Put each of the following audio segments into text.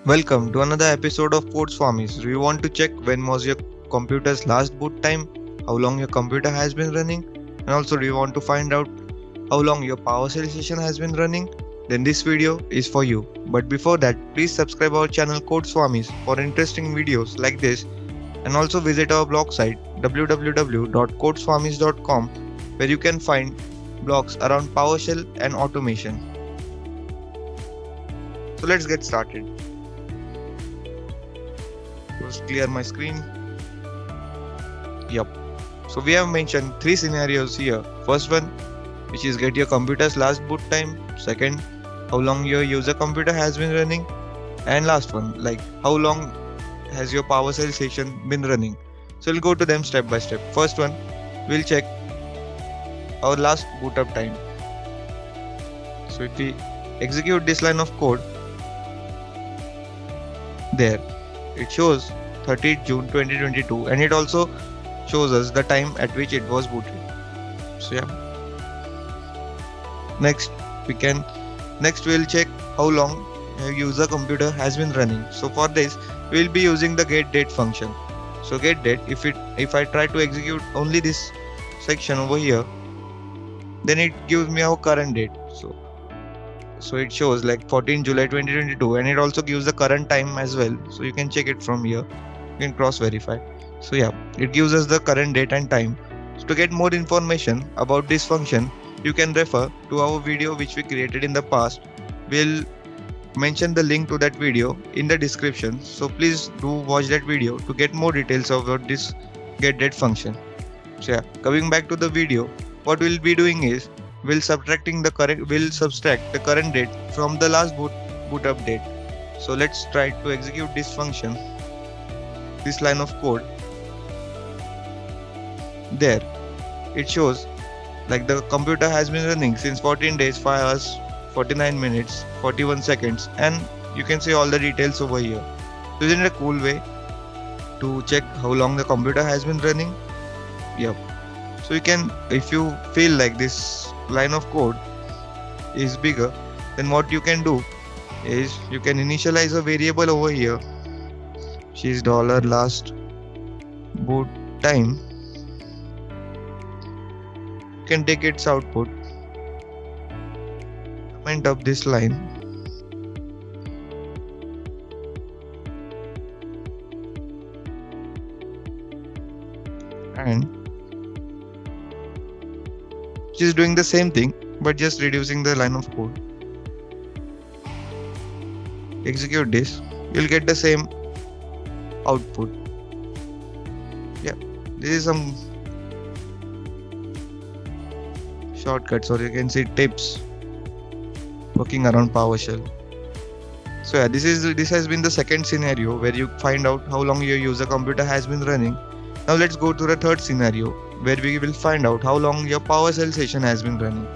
Welcome to another episode of Code Swamis. Do you want to check when was your computer's last boot time, how long your computer has been running, and also do you want to find out how long your PowerShell session has been running? Then this video is for you. But before that, please subscribe our channel Code Swamis for interesting videos like this, and also visit our blog site www.codeswamis.com where you can find blogs around PowerShell and automation. So let's get started. Just clear my screen. Yep. So we have mentioned three scenarios here. First one, which is get your computer's last boot time. Second, how long your user computer has been running. And last one, like how long has your PowerShell session been running. So we'll go to them step by step. First one, we'll check our last boot up time. So if we execute this line of code, there it shows 30th June 2022 and it also shows us the time at which it was booted. So yeah. Next we'll check how long your user computer has been running. So for this we'll be using the getDate function. So getDate, if I try to execute only this section over here, then it gives me our current date. So it shows like 14 July 2022 and it also gives the current time as well. So you can check it from here. You can cross verify. So yeah, it gives us the current date and time. So to get more information about this function, you can refer to our video which we created in the past. We'll mention the link to that video in the description. So please do watch that video to get more details about this getDate function. So yeah, coming back to the video, what we'll be doing is we'll subtract the current date from the last boot up date. So let's try to execute this function, this line of code. There it shows like the computer has been running since 14 days, 5 hours, 49 minutes, 41 seconds, and you can see all the details over here. So isn't it a cool way to check how long the computer has been running? Yep. So you can, if you feel like this line of code is bigger, then what you can do is you can initialize a variable over here, which is $last boot time. You can take its output, comment up this line, and which is doing the same thing but just reducing the line of code. Execute this, you'll get the same output. Yeah, this is some shortcuts, or you can see tips working around PowerShell. So yeah, this has been the second scenario where you find out how long your user computer has been running. Now let's go to the third scenario where we will find out how long your PowerShell session has been running.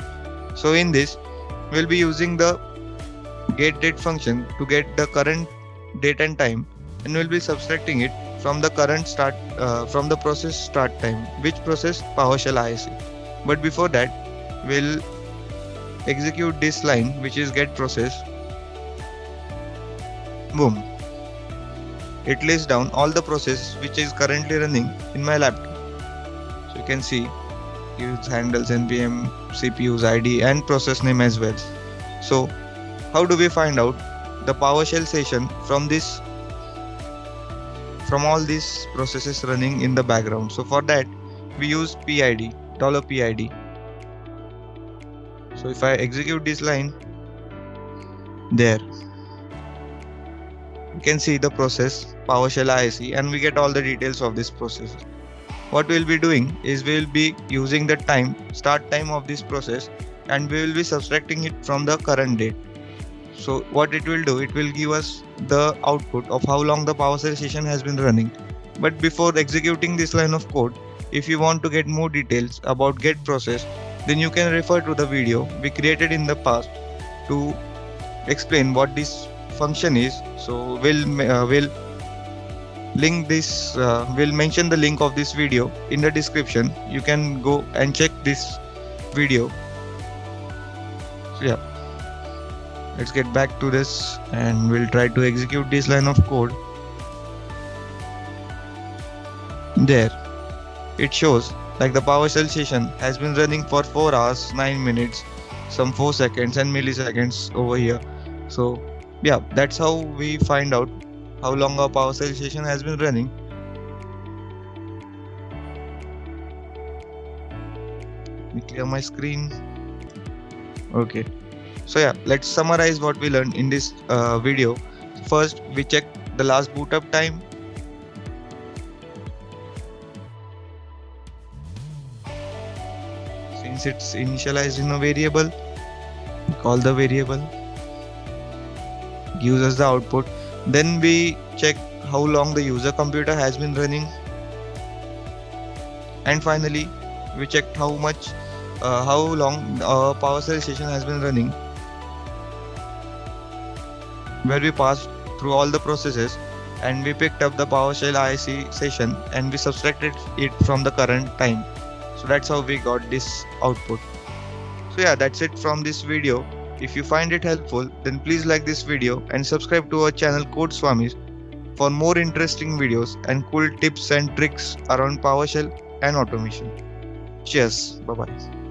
So in this, we'll be using the getDate function to get the current date and time, and we'll be subtracting it from the current from the process start time, which process PowerShell ISE. But before that, we'll execute this line, which is get process. Boom. It lists down all the process which is currently running in my laptop. So you can see use handles, npm, CPU's ID and process name as well. So how do we find out the PowerShell session from all these processes running in the background? So for that we use PID, $PID. So if I execute this line, there you can see the process PowerShell ISE and we get all the details of this process. What we'll be doing is we'll be using the start time of this process, and we will be subtracting it from the current date. So what it will do, it will give us the output of how long the PowerShell session has been running. But before executing this line of code, if you want to get more details about get process, then you can refer to the video we created in the past to explain what this function is. So we'll link this, we'll mention the link of this video in the description. You can go and check this video. So yeah, Let's get back to this and we'll try to execute this line of code. There, it shows like the PowerShell session has been running for 4 hours, 9 minutes, some 4 seconds and milliseconds over here. So yeah, that's how we find out how long our PowerShell session has been running. Let me clear my screen. Okay. So yeah, let's summarize what we learned in this video. First, we check the last boot up time. Since it's initialized in a variable, we call the variable, gives us the output. Then we check how long the user computer has been running. And finally, we checked how long our PowerShell session has been running, where we passed through all the processes and we picked up the PowerShell IC session and we subtracted it from the current time. So that's how we got this output. So yeah, that's it from this video. If you find it helpful, then please like this video and subscribe to our channel Code Swamis for more interesting videos and cool tips and tricks around PowerShell and automation. Cheers. Bye bye.